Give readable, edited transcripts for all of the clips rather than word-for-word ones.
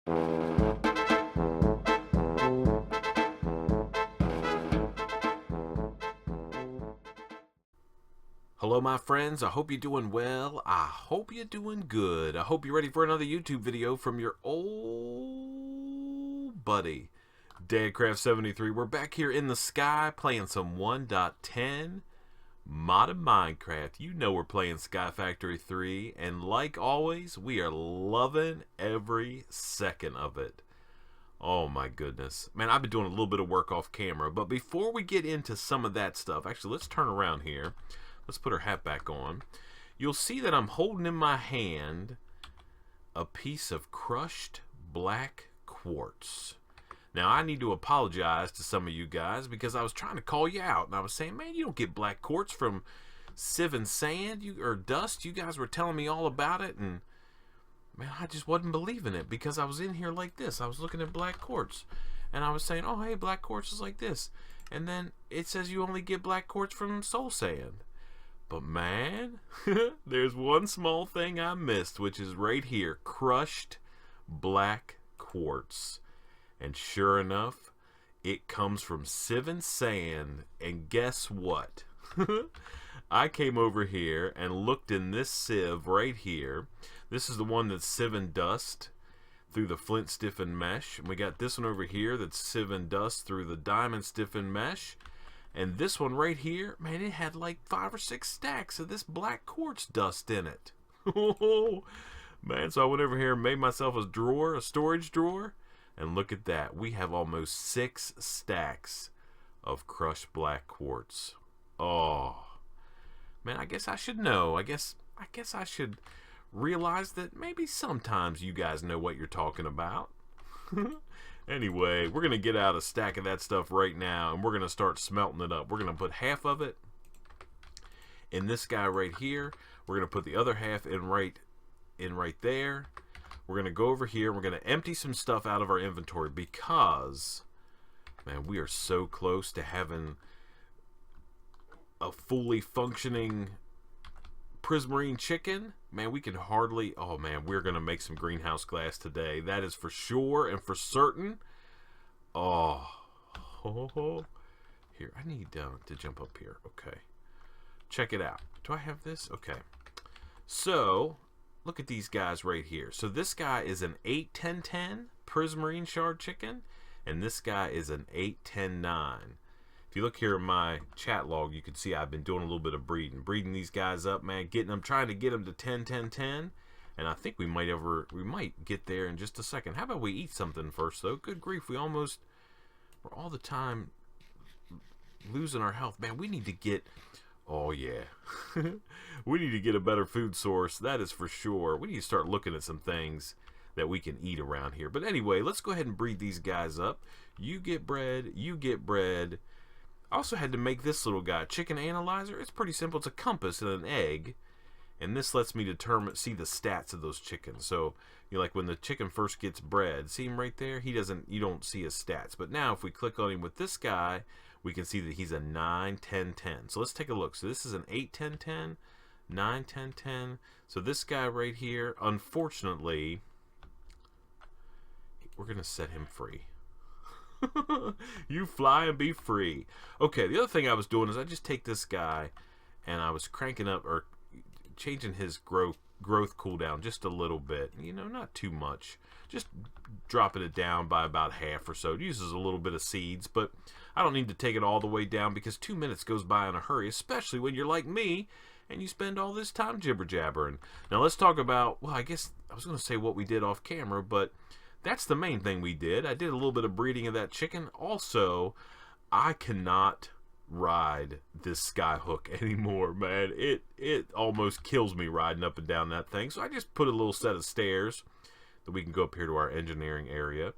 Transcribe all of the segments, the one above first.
Hello my friends, I hope you're doing well. I hope you're doing good. I hope you're ready for another YouTube video from your old buddy, Dadcraft73. We're back here in the sky playing some 1.10 modded Minecraft. You know we're playing SkyFactory 3, and like always, we are loving every second of it. Oh my goodness. Man, I've been doing a little bit of work off camera, but before we get into some of that stuff, actually let's turn around here. Let's put her hat back on. You'll see that I'm holding in my hand a piece of crushed black quartz. Now, I need to apologize to some of you guys because I was trying to call you out. And I was saying, man, you don't get black quartz from sieving sand or dust. You guys were telling me all about it. And, man, I just wasn't believing it because I was in here like this. I was looking at black quartz. And I was saying, oh, hey, black quartz is like this. And then it says you only get black quartz from soul sand. But man, there's one small thing I missed, which is right here, crushed black quartz. And sure enough, it comes from sieving sand. And guess what? I came over here and looked in this sieve right here. This is the one that's sieving dust through the flint stiffened mesh. And we got this one over here that's sieving dust through the diamond stiffened mesh. And this one right here, man, it had like 5 or 6 stacks of this black quartz dust in it. Oh, man, so I went over here and made myself a drawer, a storage drawer. And look at that. We have almost 6 stacks of crushed black quartz. Oh, man, I guess I should know. I guess I should realize that maybe sometimes you guys know what you're talking about. Anyway, we're going to get out a stack of that stuff right now, and we're going to start smelting it up. We're going to put half of it in this guy right here. We're going to put the other half in right there. We're going to go over here. We're going to empty some stuff out of our inventory because, man, we are so close to having a fully functioning prismarine chicken. Man, we can hardly, oh man, we're gonna make some greenhouse glass today, that is for sure and for certain. Here, I need to jump up here. Okay, check it out. Do I have this? Okay, so look at these guys right here. So this guy is an 8-10-10 prismarine shard chicken, and this guy is an 8-10-9. If you look here in my chat log, you can see I've been doing a little bit of breeding these guys up, man, trying to get them to 10-10-10, and I think we might get there in just a second. How about we eat something first, though? Good grief, we're all the time losing our health, man. We need to get, oh yeah, we need to get a better food source. That is for sure. We need to start looking at some things that we can eat around here. But anyway, let's go ahead and breed these guys up. You get bread. You get bread. I also had to make this little guy, chicken analyzer. It's pretty simple. It's a compass and an egg, and this lets me see the stats of those chickens. So, like when the chicken first gets bred, see him right there? You don't see his stats. But now if we click on him with this guy, we can see that he's a 9-10-10. So let's take a look. So this is an 8-10-10, 9-10-10. So this guy right here, unfortunately, we're going to set him free. You fly and be free. Okay, the other thing I was doing is I just take this guy and I was cranking up or changing his growth cooldown just a little bit. Not too much. Just dropping it down by about half or so. It uses a little bit of seeds, but I don't need to take it all the way down because 2 minutes goes by in a hurry, especially when you're like me and you spend all this time jibber-jabbering. Now let's talk about, well, I guess I was going to say what we did off camera, but that's the main thing we did. I did a little bit of breeding of that chicken. Also, I cannot ride this skyhook anymore, man. It almost kills me riding up and down that thing. So I just put a little set of stairs that we can go up here to our engineering area.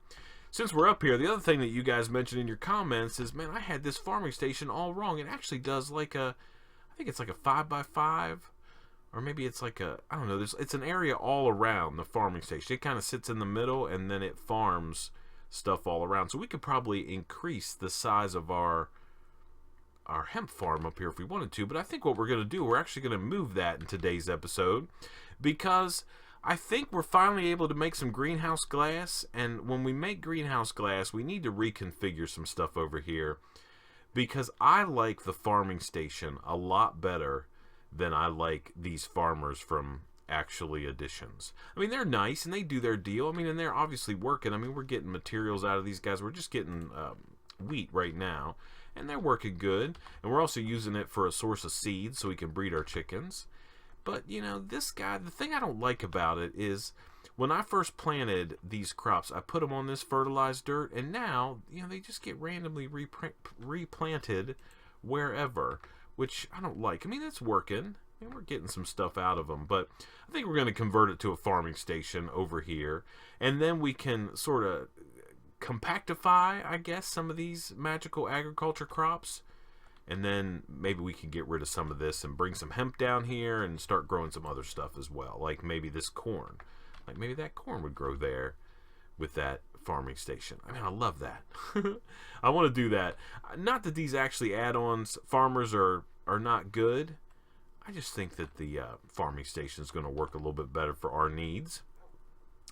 Since we're up here, the other thing that you guys mentioned in your comments is, man, I had this farming station all wrong. It actually does like I think it's like a 5x5. Or maybe it's like a, I don't know, it's an area all around the farming station. It kind of sits in the middle and then it farms stuff all around. So we could probably increase the size of our hemp farm up here if we wanted to. But I think what we're going to do, we're actually going to move that in today's episode because I think we're finally able to make some greenhouse glass, and when we make greenhouse glass, we need to reconfigure some stuff over here, because I like the farming station a lot better than I like these farmers from Actually Editions. I mean, they're nice and they do their deal. I mean, and they're obviously working. I mean, we're getting materials out of these guys. We're just getting wheat right now, and they're working good. And we're also using it for a source of seeds so we can breed our chickens. But, you know, this guy, the thing I don't like about it is when I first planted these crops, I put them on this fertilized dirt, and now, you know, they just get randomly replanted wherever, which I don't like. I mean, it's working, and we're getting some stuff out of them, but I think we're going to convert it to a farming station over here, and then we can sort of compactify, I guess, some of these magical agriculture crops, and then maybe we can get rid of some of this and bring some hemp down here and start growing some other stuff as well, like maybe this corn. Like maybe that corn would grow there with that farming station. I mean, I love that. I want to do that. Not that these actually add-ons farmers are not good. I just think that the farming station is going to work a little bit better for our needs.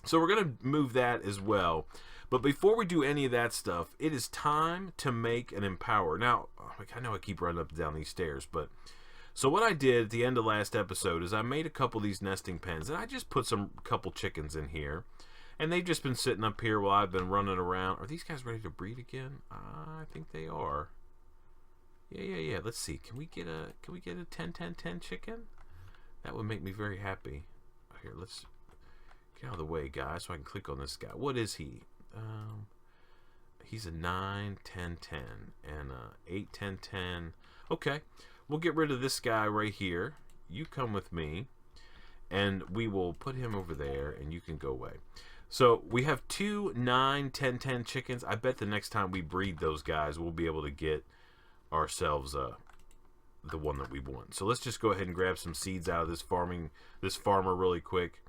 So we're going to move that as well. But before we do any of that stuff, it is time to make an empower. Now, I know I keep running up and down these stairs, but so what I did at the end of last episode is I made a couple of these nesting pens, and I just put couple chickens in here, and they've just been sitting up here while I've been running around. Are these guys ready to breed again? I think they are. Yeah. Let's see. Can we get a 10-10-10 chicken? That would make me very happy. Here, let's get out of the way, guys, so I can click on this guy. What is he? He's a 9-10-10 and 8-10-10. Okay, we'll get rid of this guy right here. You come with me, and we will put him over there, and you can go away. So we have 2 9-10-10 chickens. I bet the next time we breed those guys, we'll be able to get ourselves the one that we want. So let's just go ahead and grab some seeds out of this farmer really quick,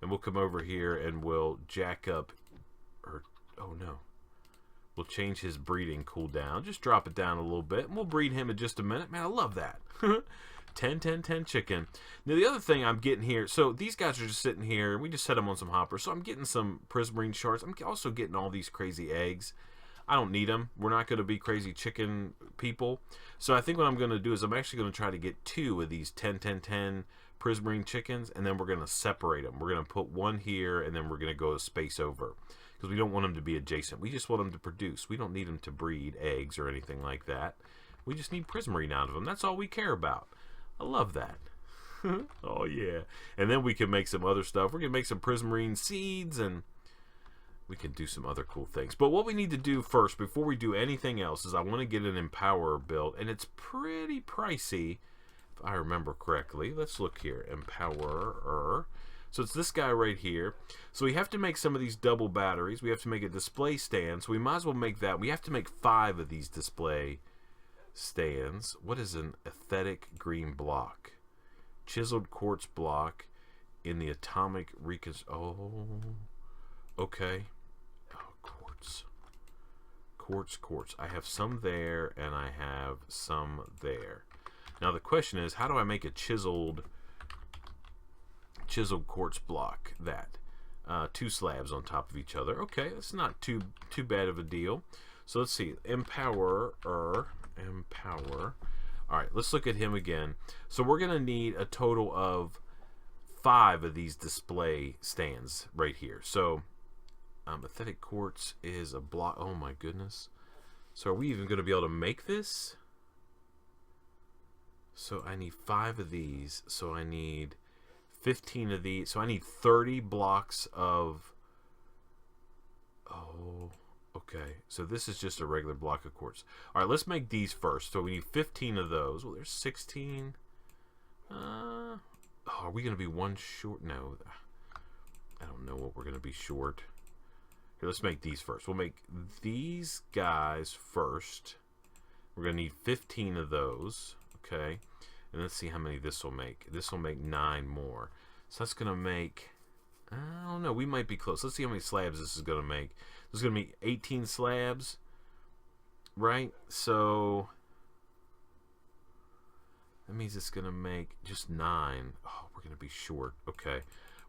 and we'll come over here and we'll jack up, or oh no, we'll change his breeding cooldown. Just drop it down a little bit, and we'll breed him in just a minute. Man, I love that. 10-10-10 chicken. Now the other thing I'm getting here, so these guys are just sitting here. We just set them on some hoppers, so I'm getting some prismarine shards. I'm also getting all these crazy eggs. I don't need them. We're not going to be crazy chicken people. So I think what I'm going to do is I'm actually going to try to get 2 of these 10-10-10 prismarine chickens, and then we're going to separate them. We're going to put one here, and then we're going to go a space over, because we don't want them to be adjacent. We just want them to produce. We don't need them to breed eggs or anything like that. We just need prismarine out of them. That's all we care about. I love that. Oh, yeah. And then we can make some other stuff. We're going to make some prismarine seeds, and we can do some other cool things. But what we need to do first, before we do anything else, is I want to get an Empower built, and it's pretty pricey, if I remember correctly. Let's look here. Empower. So it's this guy right here. So we have to make some of these double batteries. We have to make a display stand, so we might as well make that. We have to make 5 of these display stands. What is an aesthetic green block? Chiseled quartz block in the atomic oh, okay. Quartz. I have some there, and I have some there. Now the question is, how do I make a chiseled quartz block? That 2 slabs on top of each other. Okay, that's not too bad of a deal. So let's see. Empower. All right, let's look at him again. So we're gonna need a total of 5 of these display stands right here. So aesthetic quartz is a block. Oh my goodness. So are we even going to be able to make this? So I need 5 of these. So I need 15 of these. So I need 30 blocks of... Oh, okay. So this is just a regular block of quartz. All right, let's make these first. So we need 15 of those. Well, there's 16. Oh, are we going to be 1 short? No. I don't know what we're going to be short. Here, let's make these first. We'll make these guys first. We're going to need 15 of those. Okay. And let's see how many this will make. This will make 9 more. So that's going to make... I don't know. We might be close. Let's see how many slabs this is going to make. This is going to be 18 slabs. Right? So... that means it's going to make just 9. Oh, we're going to be short. Okay.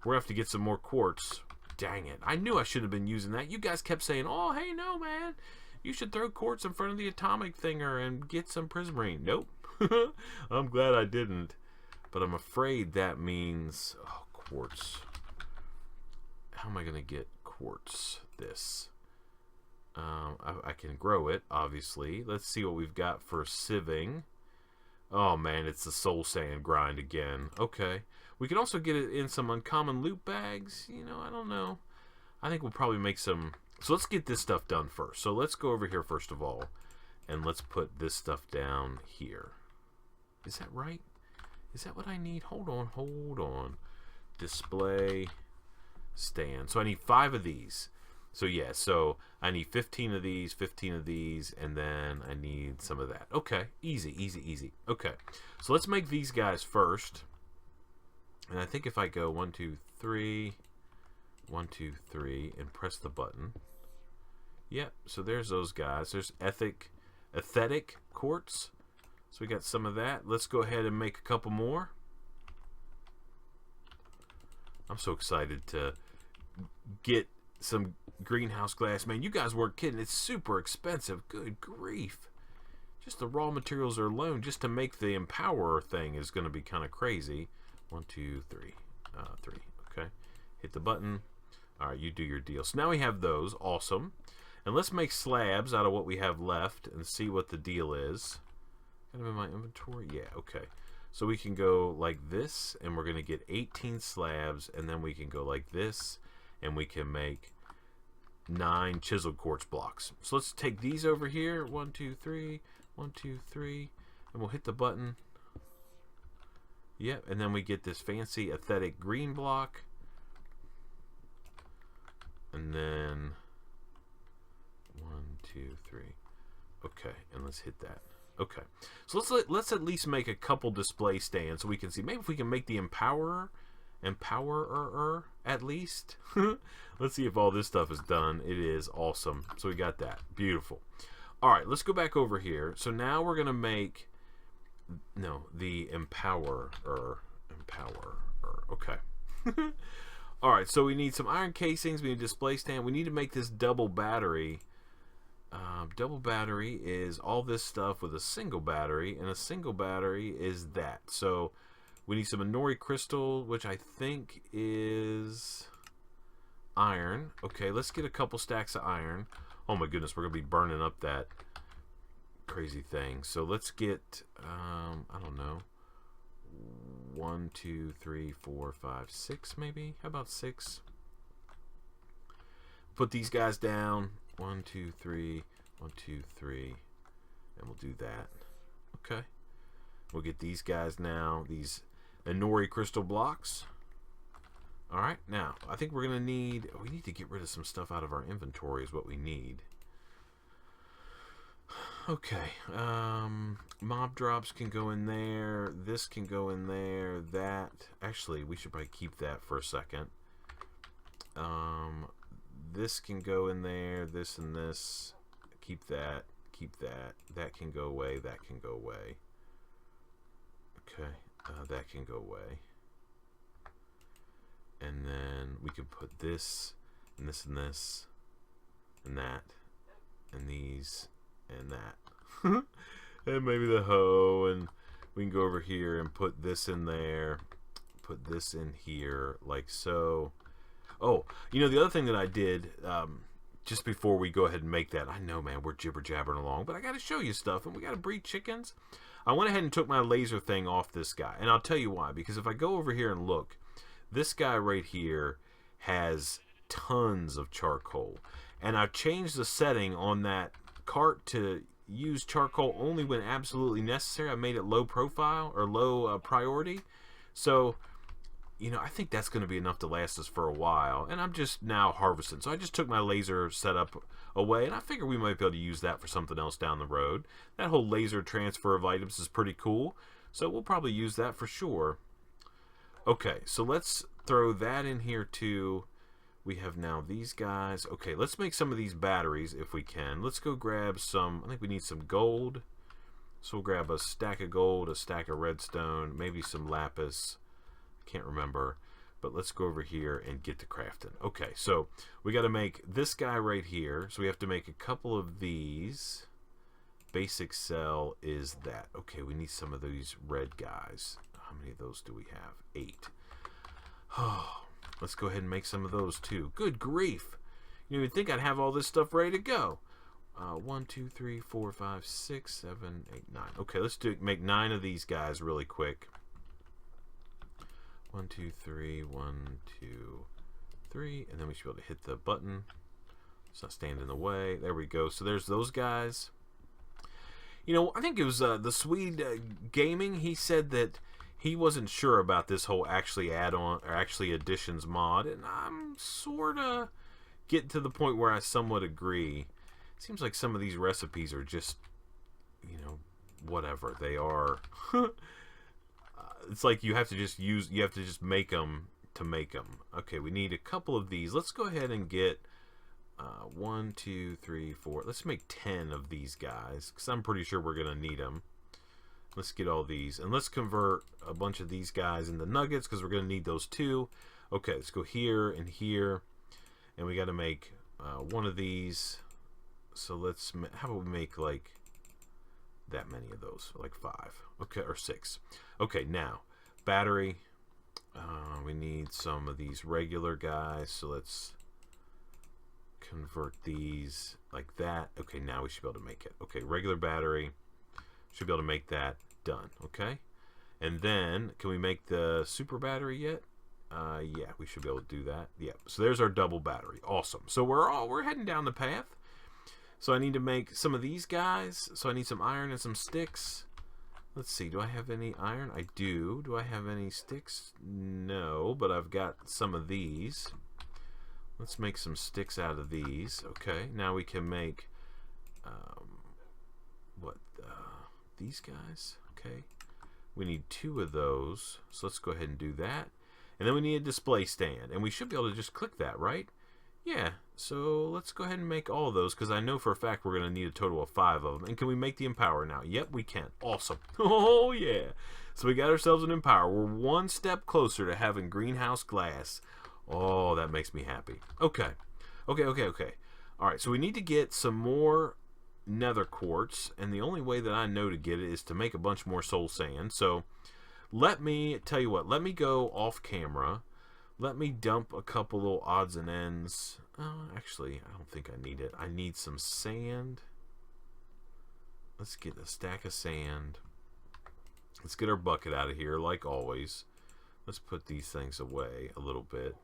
We're going to have to get some more quartz. Dang it. I knew I should have been using that. You guys kept saying, oh, hey, no, man. You should throw quartz in front of the atomic thinger and get some prismarine. Nope. I'm glad I didn't. But I'm afraid that means... Oh, quartz. How am I going to get quartz? This. I can grow it, obviously. Let's see what we've got for sieving. Oh, man, it's the soul sand grind again. Okay. We can also get it in some uncommon loot bags. You know, I don't know. I think we'll probably make some... So let's get this stuff done first. So let's go over here first of all. And let's put this stuff down here. Is that right? Is that what I need? Hold on, hold on. Display stand. So I need 5 of these. So yeah, so I need 15 of these, 15 of these, and then I need some of that. Okay, easy, easy, easy. Okay, so let's make these guys first. And I think if I go 1, 2, 3, 1, 2, 3, and press the button. Yep, so there's those guys. There's aesthetic quartz. So we got some of that. Let's go ahead and make a couple more. I'm so excited to get some greenhouse glass. Man, you guys weren't kidding. It's super expensive. Good grief. Just the raw materials are alone just to make the Empower thing is going to be kind of crazy. 1, 2, 3. 3. Okay. Hit the button. All right, you do your deal. So now we have those. Awesome. And let's make slabs out of what we have left and see what the deal is. Kind of in my inventory? Yeah, okay. So we can go like this, and we're going to get 18 slabs, and then we can go like this, and we can make 9 chiseled quartz blocks. So let's take these over here. 1, 2, 3. 1, 2, 3. And we'll hit the button. Yep, and then we get this fancy aesthetic green block. And then 1, 2, 3. Okay, and let's hit that. Okay, so let's at least make a couple display stands so we can see. Maybe if we can make the Empowerer at least. Let's see if all this stuff is done. It is awesome. So we got that. Beautiful. All right, let's go back over here. So now we're gonna make the Empowerer. Okay. All right, so we need some iron casings. We need a display stand. We need to make this double battery. Double battery is all this stuff with a single battery, and a single battery is that. So we need some Inori crystal, which I think is iron. Okay, let's get a couple stacks of iron. Oh my goodness, we're gonna be burning up that crazy thing. So let's get I don't know, 1, 2, 3, 4, 5, 6 maybe. How about 6? Put these guys down. 1, 2, 3, 1, 2, 3, and we'll do that. Okay, we'll get these guys now, these Inori crystal blocks. All right, now I think we're gonna need. We need to get rid of some stuff out of our inventory. Is what we need. Okay, mob drops can go in there. This can go in there. That actually, we should probably keep that for a second. This can go in there, this and this. Keep that, keep that. That can go away, that can go away. Okay, that can go away. And then we can put this, and this, and this, and that, and these, and that. And maybe the hoe, and we can go over here and put this in there. Put this in here, like so. Oh, you know, the other thing that I did just before we go ahead and make that, I know, man, we're jibber-jabbering along, but I got to show you stuff, and we got to breed chickens. I went ahead and took my laser thing off this guy, and I'll tell you why. Because if I go over here and look, this guy right here has tons of charcoal, and I've changed the setting on that cart to use charcoal only when absolutely necessary. I made it low profile or low priority, so you know, I think that's going to be enough to last us for a while. And I'm just now harvesting. So I just took my laser setup away, and I figure we might be able to use that for something else down the road. That whole laser transfer of items is pretty cool. So we'll probably use that for sure. Okay, so let's throw that in here too. We have now these guys. Okay, let's make some of these batteries if we can. Let's go grab some. I think we need some gold. So we'll grab a stack of gold, a stack of redstone, maybe some lapis. Can't remember. But let's go over here and get to crafting. Okay, so we got to make this guy right here. So we have to make a couple of these. Basic cell is that. Okay, we need some of these red guys. How many of those do we have? 8. Oh, let's go ahead and make some of those too. Good grief. You would think I'd have all this stuff ready to go. 1, 2, 3, 4, 5, 6, 7, 8, 9. Okay, let's make 9 of these guys really quick. 1, 2, 3, 1, 2, 3, and then we should be able to hit the button. It's not standing in the way. There we go. So there's those guys. You know, I think it was the Swede Gaming. He said that he wasn't sure about this whole actually add-on or actually additions mod, and I'm sort of getting to the point where I somewhat agree. It seems like some of these recipes are just, you know, whatever they are. It's like you have to just make them to make them. Okay, we need a couple of these. Let's go ahead and get 1, 2, 3, 4. Let's make 10 of these guys because I'm pretty sure we're gonna need them. Let's get all these and let's convert a bunch of these guys into nuggets because we're gonna need those too. Okay, let's go here and here, and we got to make one of these. So let's how about we make like that many of those, like 5, okay, or 6. Okay, now battery. We need some of these regular guys, so let's convert these like that. Okay, now we should be able to make it. Okay, regular battery, should be able to make that. Done. Okay, and then can we make the super battery yet? Yeah, we should be able to do that. Yeah, so there's our double battery. Awesome. So we're heading down the path. So I need to make some of these guys. So I need some iron and some sticks. Let's see, do I have any iron? I do. Do I have any sticks? No, but I've got some of these. Let's make some sticks out of these. Okay, now we can make these guys. Okay, we need 2 of those, so let's go ahead and do that. And then we need a display stand, and we should be able to just click that, right? Yeah, so let's go ahead and make all of those because I know for a fact we're going to need a total of 5 of them. And can we make the Empower now? Yep, we can. Awesome. Oh, yeah. So we got ourselves an Empower. We're one step closer to having greenhouse glass. Oh, that makes me happy. Okay. Okay. All right, so we need to get some more nether quartz, and the only way that I know to get it is to make a bunch more soul sand. So let me tell you what. Let me go off camera. Let me dump a couple little odds and ends. Actually, I don't think I need it. I need some sand. Let's get a stack of sand. Let's get our bucket out of here, like always. Let's put these things away a little bit.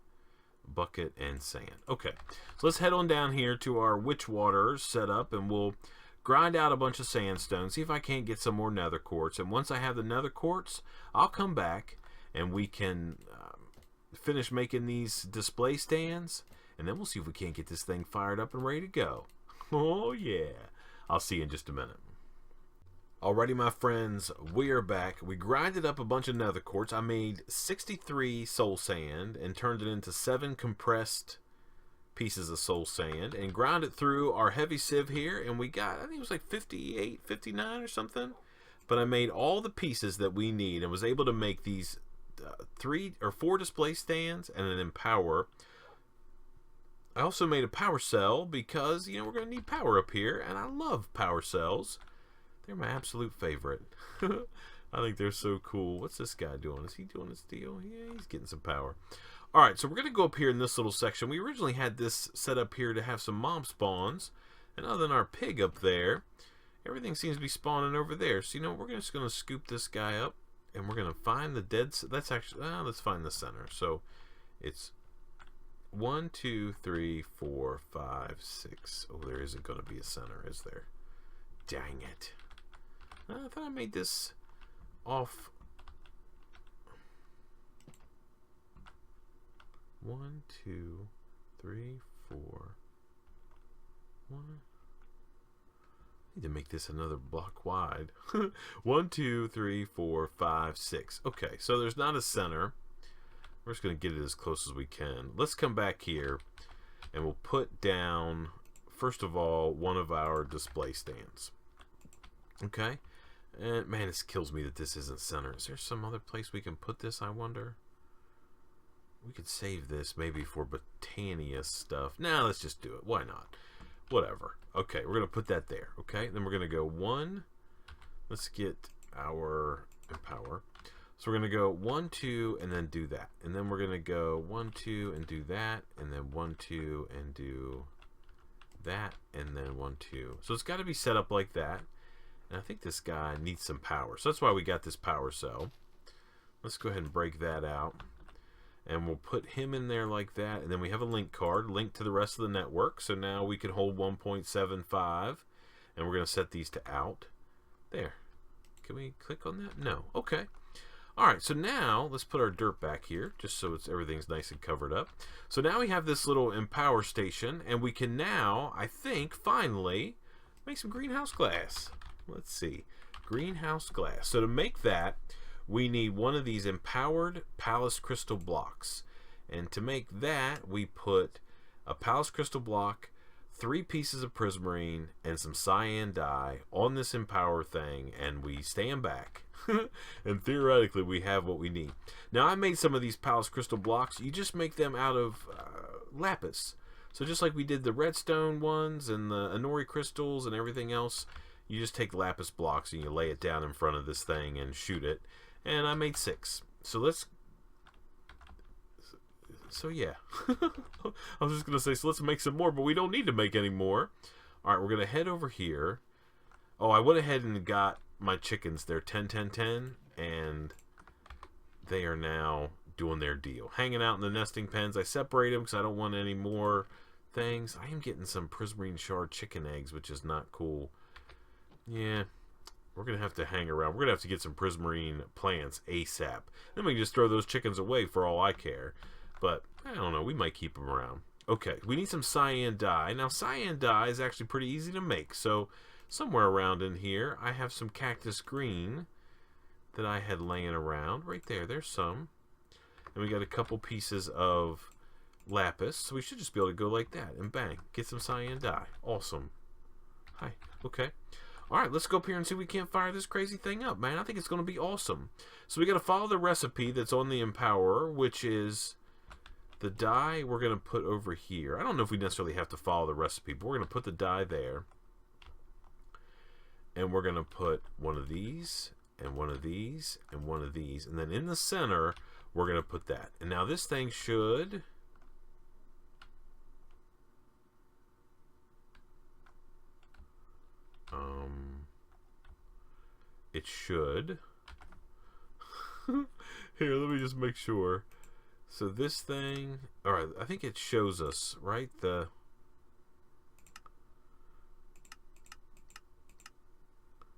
Bucket and sand. Okay, so let's head on down here to our witch water setup, and we'll grind out a bunch of sandstone, see if I can't get some more nether quartz. And once I have the nether quartz, I'll come back and we can finish making these display stands, and then we'll see if we can't get this thing fired up and ready to go. Oh yeah, I'll see you in just a minute. Alrighty, my friends, we are back. We grinded up a bunch of nether quartz. I made 63 soul sand and turned it into 7 compressed pieces of soul sand and ground it through our heavy sieve here, and we got, I think it was like 58, 59 or something. But I made all the pieces that we need and was able to make these 3 or 4 display stands and an Empower. I also made a power cell because, you know, we're going to need power up here, and I love power cells. They're my absolute favorite. I think they're so cool. What's this guy doing? Is he doing his deal? Yeah, he's getting some power. Alright, so we're going to go up here in this little section. We originally had this set up here to have some mob spawns, and other than our pig up there, everything seems to be spawning over there. So, you know, we're just going to scoop this guy up, and we're going to find the dead... That's actually... let's find the center. So, it's 1, 2, 3, 4, 5, 6. Oh, there isn't going to be a center, is there? Dang it. I thought I made this off. 1, 2, 3, 4. 1. I need to make this another block wide. 1, 2, 3, 4, 5, 6. Okay, so there's not a center. We're just going to get it as close as we can. Let's come back here and we'll put down, first of all, one of our display stands. Okay, and man, this kills me that this isn't center. Is there some other place we can put this, I wonder? we could save this maybe for Botania stuff. Now let's just do it. Why not? Whatever. Okay, we're going to put that there. Okay, then we're going to go 1. Let's get our Empower. So we're going to go 1, 2, and then do that. And then we're going to go 1, 2, and do that. And then 1, 2, and do that. And then 1, 2. So it's got to be set up like that. And I think this guy needs some power. So that's why we got this power cell. Let's go ahead and break that out. And we'll put him in there like that. And then we have a link card linked to the rest of the network. So now we can hold 1.75. And we're going to set these to out. There. Can we click on that? No. Okay. All right, so now let's put our dirt back here, just so everything's nice and covered up. So now we have this little Empower station, and we can now, I think, finally, make some greenhouse glass. Let's see. Greenhouse glass. So to make that, we need one of these empowered Palace crystal blocks. And to make that, we put a Palace crystal block, 3 pieces of prismarine, and some cyan dye on this Empower thing, and we stand back. And theoretically, we have what we need. Now, I made some of these Palace crystal blocks. You just make them out of lapis. So just like we did the redstone ones and the Anori crystals and everything else, you just take lapis blocks and you lay it down in front of this thing and shoot it. And I made 6. So let's... So yeah. I was just going to say, so let's make some more, but we don't need to make any more. Alright, we're going to head over here. Oh, I went ahead and got my chickens. They're 10, 10, 10, and they are now doing their deal. Hanging out in the nesting pens. I separate them because I don't want any more things. I am getting some prismarine shard chicken eggs, which is not cool. Yeah, we're going to have to hang around. We're going to have to get some prismarine plants ASAP. Then we can just throw those chickens away for all I care. But, I don't know, we might keep them around. Okay, we need some cyan dye. Now, cyan dye is actually pretty easy to make. So, somewhere around in here, I have some cactus green that I had laying around. Right there, there's some. And we got a couple pieces of lapis. So we should just be able to go like that. And bang, get some cyan dye. Awesome. Hi. Okay. Alright, let's go up here and see if we can't fire this crazy thing up, man. I think it's going to be awesome. So we got to follow the recipe that's on the Empower, which is the dye we're going to put over here. I don't know if we necessarily have to follow the recipe, but we're going to put the dye there. And we're going to put one of these, and one of these, and one of these. And then in the center, we're going to put that. And now this thing should... It should... Here, let me just make sure. So this thing... Alright, I think it shows us, right? The...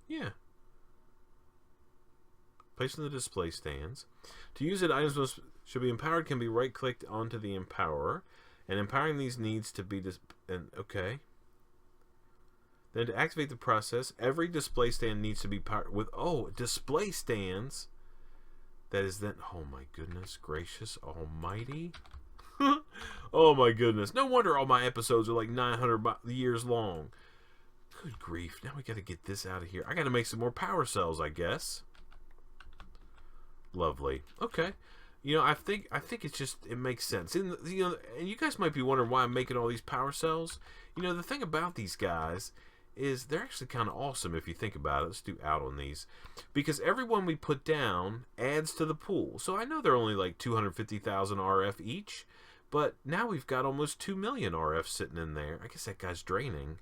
Yeah. Placed in the display stands. To use it, items should be empowered can be right-clicked onto the Empower. And empowering these needs to be... okay. Then to activate the process, every display stand needs to be powered with... Oh, display stands. That is then... Oh my goodness gracious almighty. Oh my goodness. No wonder all my episodes are like 900 years long. Good grief. Now we got to get this out of here. I got to make some more power cells, I guess. Lovely. Okay. You know, I think it's just, it makes sense. And you know, and you guys might be wondering why I'm making all these power cells. You know, the thing about these guys is they're actually kind of awesome if you think about it. Let's do out on these. Because every one we put down adds to the pool. So I know they're only like 250,000 RF each, but now we've got almost 2 million RF sitting in there. I guess that guy's draining.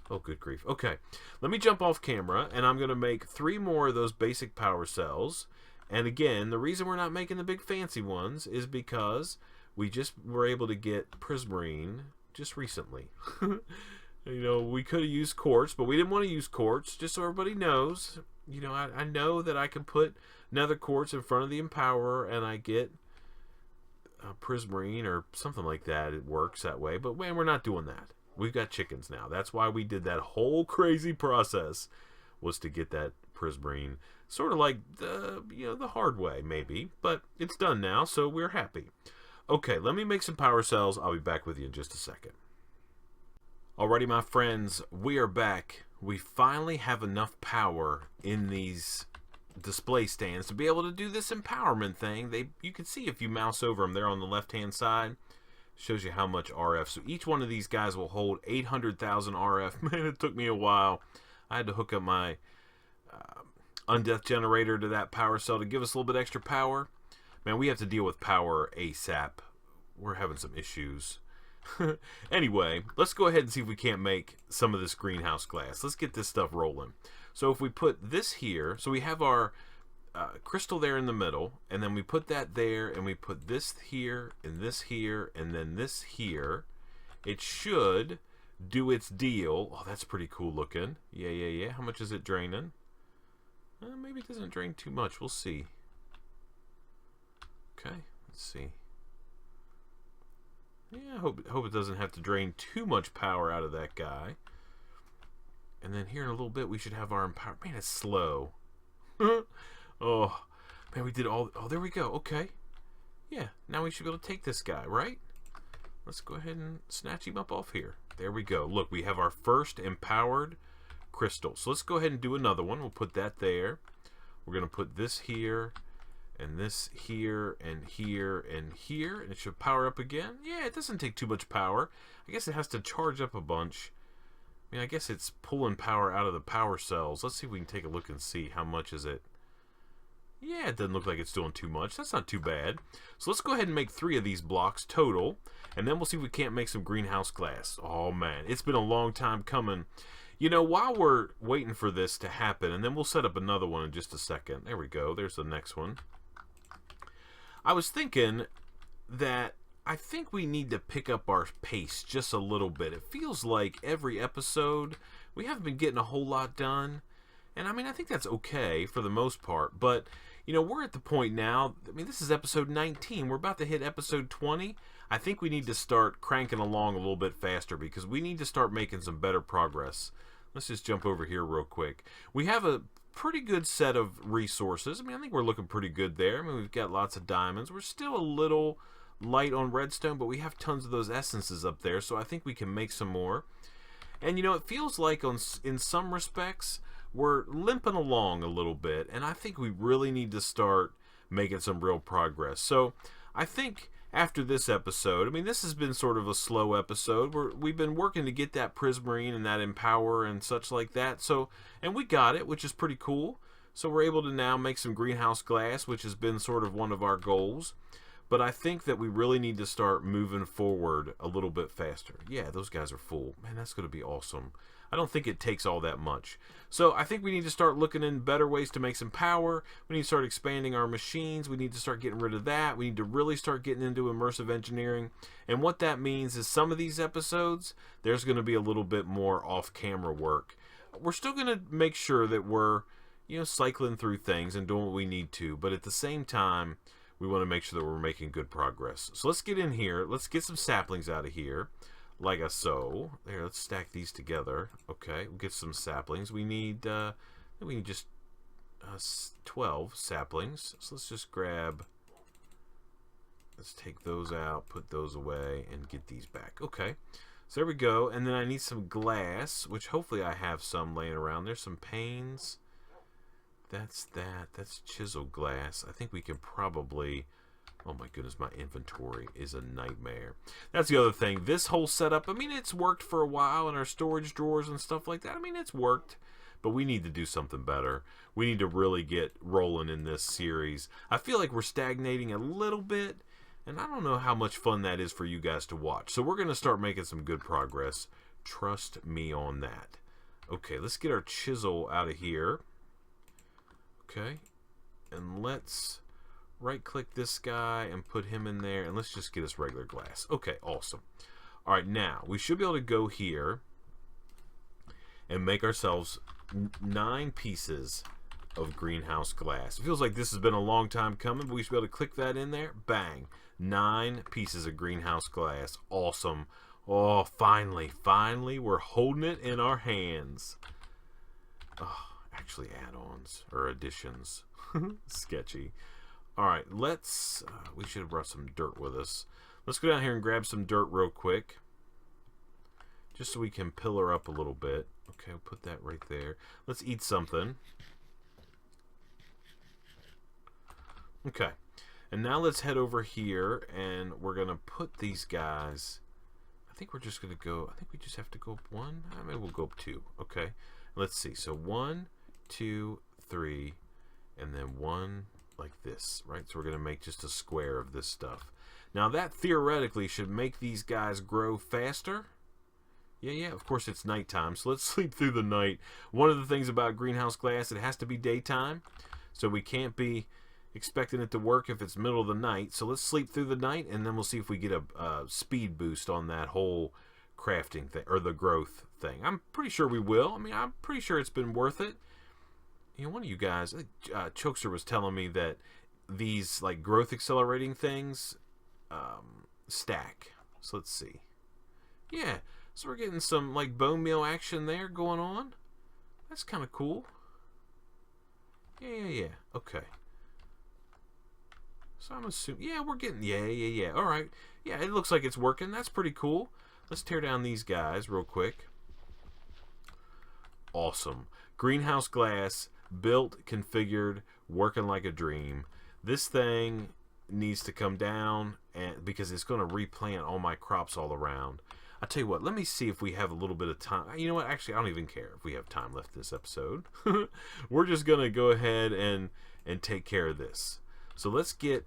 Oh, good grief. Okay, let me jump off camera, and I'm going to make 3 more of those basic power cells. And again, the reason we're not making the big fancy ones is because we just were able to get prismarine just recently. You know, we could have used quartz, but we didn't want to use quartz, just so everybody knows. You know, I know that I can put nether quartz in front of the Empower, and I get prismarine or something like that. It works that way, but man, we're not doing that. We've got chickens now. That's why we did that whole crazy process, was to get that prismarine. Sort of like the, you know, the hard way, maybe. But it's done now, so we're happy. Okay, let me make some power cells. I'll be back with you in just a second. Alrighty, my friends, we are back. We finally have enough power in these display stands to be able to do this empowerment thing. You can see if you mouse over them there on the left hand side, shows you how much RF. So each one of these guys will hold 800,000 RF. Man, it took me a while. I had to hook up my undeath generator to that power cell to give us a little bit extra power. Man, we have to deal with power ASAP. We're having some issues. Anyway, let's go ahead and see if we can't make some of this greenhouse glass. Let's get this stuff rolling. So if we put this here, so we have our crystal there in the middle, and then we put that there, and we put this here, and this here, and then this here. It should do its deal. Oh, that's pretty cool looking. Yeah. How much is it draining? Maybe it doesn't drain too much. We'll see. Okay, let's see. Yeah, I hope it doesn't have to drain too much power out of that guy. And then here in a little bit, we should have our empower. Man, it's slow. Oh, man, we did all. Oh, there we go. Okay. Yeah, now we should be able to take this guy, right? Let's go ahead and snatch him up off here. There we go. Look, we have our first empowered crystal. So let's go ahead and do another one. We'll put that there. We're going to put this here, and this here, and here, and here. And it should power up again. Yeah, it doesn't take too much power. I guess it has to charge up a bunch. I mean, I guess it's pulling power out of the power cells. Let's see if we can take a look and see how much is it. Yeah, it doesn't look like it's doing too much. That's not too bad. So let's go ahead and make 3 of these blocks total, and then we'll see if we can't make some greenhouse glass. Oh, man, it's been a long time coming. You know, while we're waiting for this to happen, and then we'll set up another one in just a second. There we go. There's the next one. I was thinking that I think we need to pick up our pace just a little bit. It feels like every episode we haven't been getting a whole lot done. And I mean, I think that's okay for the most part. But, you know, we're at the point now. I mean, this is episode 19. We're about to hit episode 20. I think we need to start cranking along a little bit faster because we need to start making some better progress. Let's just jump over here real quick. We have a pretty good set of resources. I mean, I think we're looking pretty good there. I mean, we've got lots of diamonds. We're still a little light on redstone, but we have tons of those essences up there, so I think we can make some more. And, you know, it feels like in some respects we're limping along a little bit, and I think we really need to start making some real progress. So I think after this episode, I mean, this has been sort of a slow episode. We've been working to get that prismarine and that empower and such like that. So, and we got it, which is pretty cool. So we're able to now make some greenhouse glass, which has been sort of one of our goals. But I think that we really need to start moving forward a little bit faster. Yeah, those guys are full. Man, that's going to be awesome. I don't think it takes all that much. So I think we need to start looking in better ways to make some power. We need to start expanding our machines. We need to start getting rid of that. We need to really start getting into immersive engineering. And what that means is some of these episodes, there's going to be a little bit more off-camera work. We're still going to make sure that we're, you know, cycling through things and doing what we need to. But at the same time, we want to make sure that we're making good progress. So let's get in here. Let's get some saplings out of here. Like so. There, let's stack these together. Okay, we'll get some saplings. We need just 12 saplings. So let's just grab, let's take those out, put those away, and get these back. Okay, so there we go. And then I need some glass, which hopefully I have some laying around. There's some panes. That's chisel glass. I think we can probably... Oh my goodness, my inventory is a nightmare. That's the other thing. This whole setup, I mean, it's worked for a while in our storage drawers and stuff like that. I mean, it's worked, but we need to do something better. We need to really get rolling in this series. I feel like we're stagnating a little bit, and I don't know how much fun that is for you guys to watch. So we're going to start making some good progress. Trust me on that. Okay, let's get our chisel out of here. Okay, and let's right-click this guy and put him in there, and let's just get us regular glass. Okay, awesome. All right, now we should be able to go here and make ourselves 9 pieces of greenhouse glass. It feels like this has been a long time coming, but we should be able to click that in there. Bang. 9 pieces of greenhouse glass. Awesome. Oh, finally, we're holding it in our hands. Oh, actually add-ons or additions. Sketchy. Alright, let's, we should have brought some dirt with us. Let's go down here and grab some dirt real quick. Just so we can pillar up a little bit. Okay, we'll put that right there. Let's eat something. Okay. And now let's head over here, and we're going to put these guys... I think we're just going to go... I think we just have to go up 1. Maybe we'll go up 2. Okay. Let's see. So 1, 2, 3, and then 1 like this, right? So we're going to make just a square of this stuff. Now that theoretically should make these guys grow faster. Yeah, of course it's nighttime, so let's sleep through the night. One of the things about greenhouse glass, it has to be daytime, so we can't be expecting it to work if it's middle of the night. So let's sleep through the night, and then we'll see if we get a speed boost on that whole crafting thing, or the growth thing. I'm pretty sure we will. I mean, I'm pretty sure it's been worth it. You know, one of you guys, Chokester was telling me that these like growth accelerating things stack. So let's see. Yeah, so we're getting some like bone meal action there going on. That's kind of cool. Yeah. Okay. So I'm assuming, yeah, we're getting, yeah. All right. Yeah, it looks like it's working. That's pretty cool. Let's tear down these guys real quick. Awesome. Greenhouse glass, built, configured, working like a dream. This thing needs to come down and because it's going to replant all my crops all around. I tell you what, let me see if we have a little bit of time. You know what? Actually, I don't even care if we have time left this episode. We're just going to go ahead and take care of this. So let's get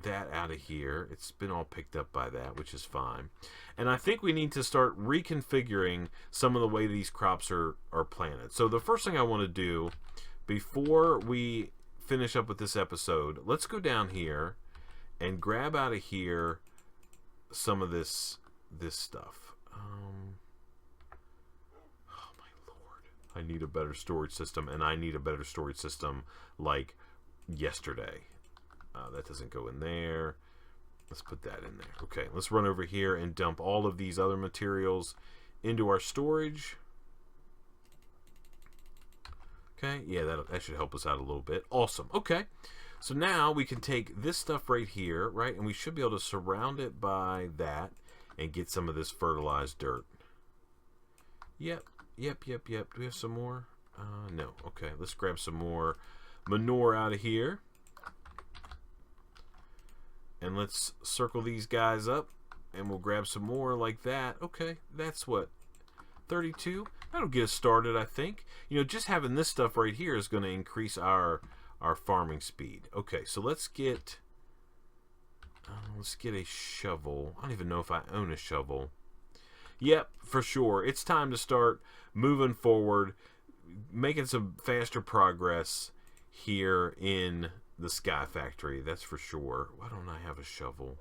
that out of here. It's been all picked up by that, which is fine. And I think we need to start reconfiguring some of the way these crops are planted. So the first thing I want to do before we finish up with this episode, let's go down here and grab out of here some of this stuff. Oh my lord. I need a better storage system, and I need a better storage system like yesterday. That doesn't go in there. Let's put that in there. Okay, let's run over here and dump all of these other materials into our storage. Okay, yeah, that should help us out a little bit. Awesome. Okay, so now we can take this stuff right here, right, and we should be able to surround it by that and get some of this fertilized dirt. Yep. Do we have some more? No. Okay, let's grab some more manure out of here. And let's circle these guys up, and we'll grab some more like that. Okay, that's what, 32? That'll get us started, I think. You know, just having this stuff right here is going to increase our farming speed. Okay, so let's get a shovel. I don't even know if I own a shovel. Yep, for sure. It's time to start moving forward, making some faster progress here in the SkyFactory, that's for sure. Why don't I have a shovel?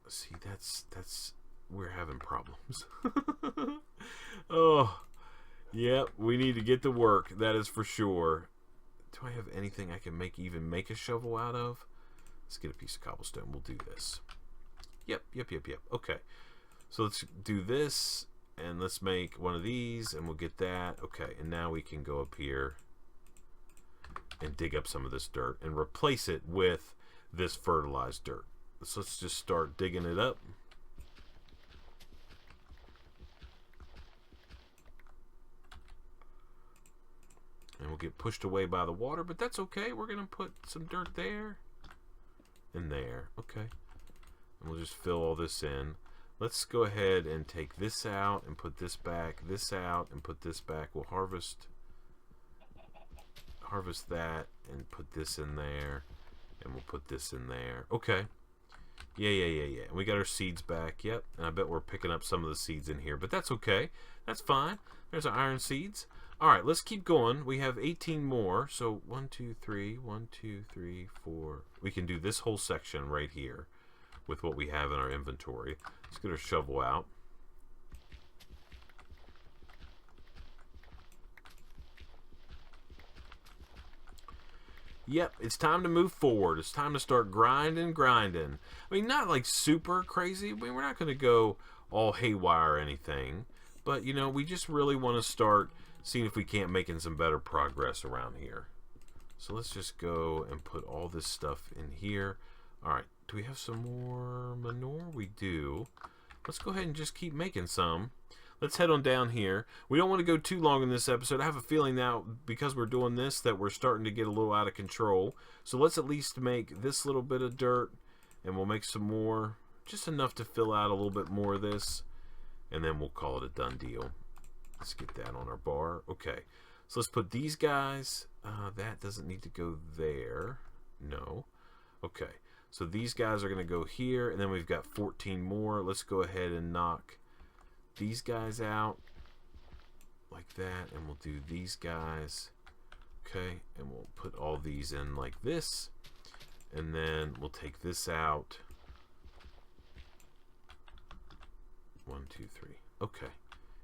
See, that's we're having problems. Oh, yep, we need to get to work. That is for sure. Do I have anything I can even make a shovel out of? Let's get a piece of cobblestone. We'll do this. Yep. Okay, so let's do this, and let's make one of these, and we'll get that. Okay, and now we can go up here and dig up some of this dirt and replace it with this fertilized dirt. So let's just start digging it up. And we'll get pushed away by the water, but that's okay. We're going to put some dirt there and there. Okay. And we'll just fill all this in. Let's go ahead and take this out and put this back, this out and put this back. We'll harvest that and put this in there, and we'll put this in there. Okay. Yeah. And we got our seeds back. Yep. And I bet we're picking up some of the seeds in here, but that's okay. That's fine. There's our iron seeds. All right, let's keep going. We have 18 more. So 1, 2, 3, 1, 2, 3, 4. We can do this whole section right here with what we have in our inventory. Let's get our shovel out. Yep, it's time to move forward. It's time to start grinding. I mean, not like super crazy. I mean, we're not going to go all haywire or anything. But, you know, we just really want to start seeing if we can't make some better progress around here. So let's just go and put all this stuff in here. All right, do we have some more manure? We do. Let's go ahead and just keep making some. let's head on down here. We don't want to go too long in this episode. I have a feeling now, because we're doing this, that we're starting to get a little out of control. So let's at least make this little bit of dirt, and we'll make some more, just enough to fill out a little bit more of this, and then we'll call it a done deal. Let's get that on our bar. Okay, so let's put these guys. That doesn't need to go there. No. Okay, so these guys are going to go here, and then we've got 14 more. Let's go ahead and knock these guys out like that, and we'll do these guys. Okay, and we'll put all these in like this, and then we'll take this out. 1, 2, 3. Okay.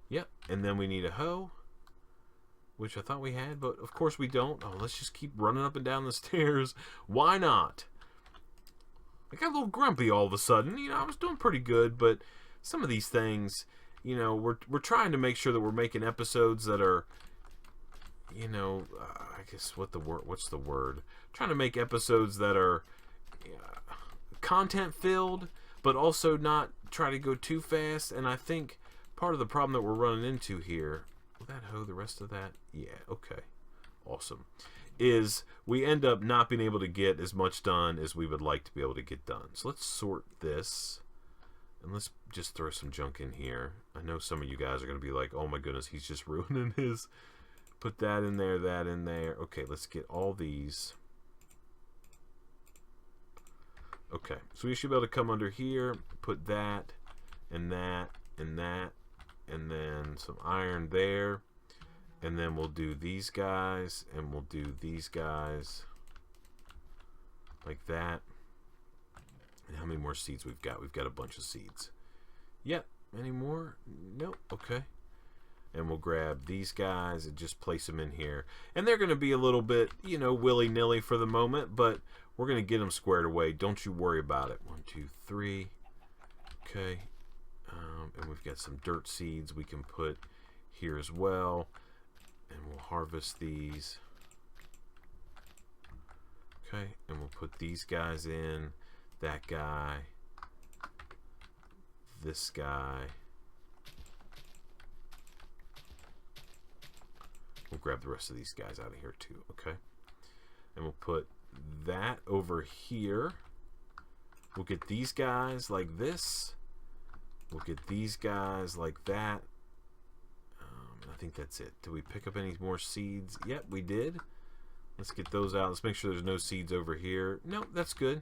Yep, and then we need a hoe, which I thought we had, but of course we don't. Oh, let's just keep running up and down the stairs. Why not? I got a little grumpy all of a sudden. You know, I was doing pretty good, but some of these things, you know, we're trying to make sure that we're making episodes that are, you know, I guess what's the word? Trying to make episodes that are content filled, but also not try to go too fast. And I think part of the problem that we're running into here, will that hoe the rest of that? Yeah, okay. Awesome. Is we end up not being able to get as much done as we would like to be able to get done. So let's sort this, and let's just throw some junk in here. I know some of you guys are going to be like, oh my goodness, he's just ruining his. Put that in there, that in there. Okay, let's get all these. Okay, so we should be able to come under here, put that, and that, and that, and then some iron there. And then we'll do these guys, and we'll do these guys like that. And how many more seeds we've got? We've got a bunch of seeds. Yep. Any more? Nope. Okay. And we'll grab these guys and just place them in here. And they're going to be a little bit, you know, willy-nilly for the moment, but we're going to get them squared away. Don't you worry about it. 1, 2, 3. Okay. And we've got some dirt seeds we can put here as well. And we'll harvest these. Okay, and we'll put these guys in. That guy. This guy. We'll grab the rest of these guys out of here too, okay? And we'll put that over here. We'll get these guys like this. We'll get these guys like that. I think that's it. Did we pick up any more seeds? Yep, we did. Let's get those out. Let's make sure there's no seeds over here. Nope, that's good.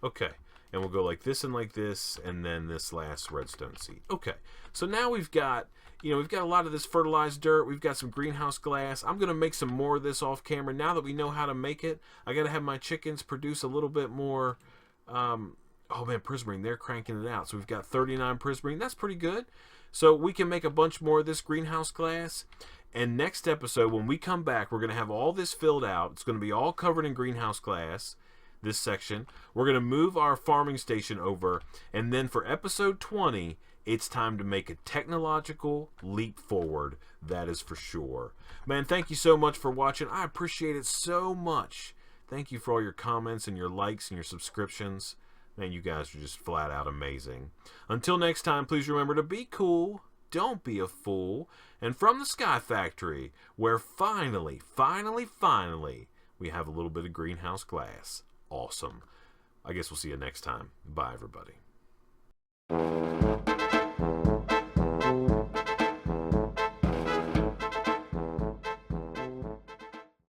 Okay, and we'll go like this, and then this last redstone seed. Okay, so now we've got, you know, we've got a lot of this fertilized dirt. We've got some greenhouse glass. I'm going to make some more of this off camera. Now that we know how to make it, I got to have my chickens produce a little bit more. Oh man, prismarine, they're cranking it out. So we've got 39 prismarine. That's pretty good. So we can make a bunch more of this greenhouse glass. And next episode, when we come back, we're going to have all this filled out. It's going to be all covered in greenhouse glass, this section. We're going to move our farming station over. And then for episode 20, it's time to make a technological leap forward. That is for sure. Man, thank you so much for watching. I appreciate it so much. Thank you for all your comments and your likes and your subscriptions. Man, you guys are just flat out amazing. Until next time, please remember to be cool, don't be a fool, and from the Sky Factory, where finally, we have a little bit of greenhouse glass. Awesome. I guess we'll see you next time. Bye, everybody.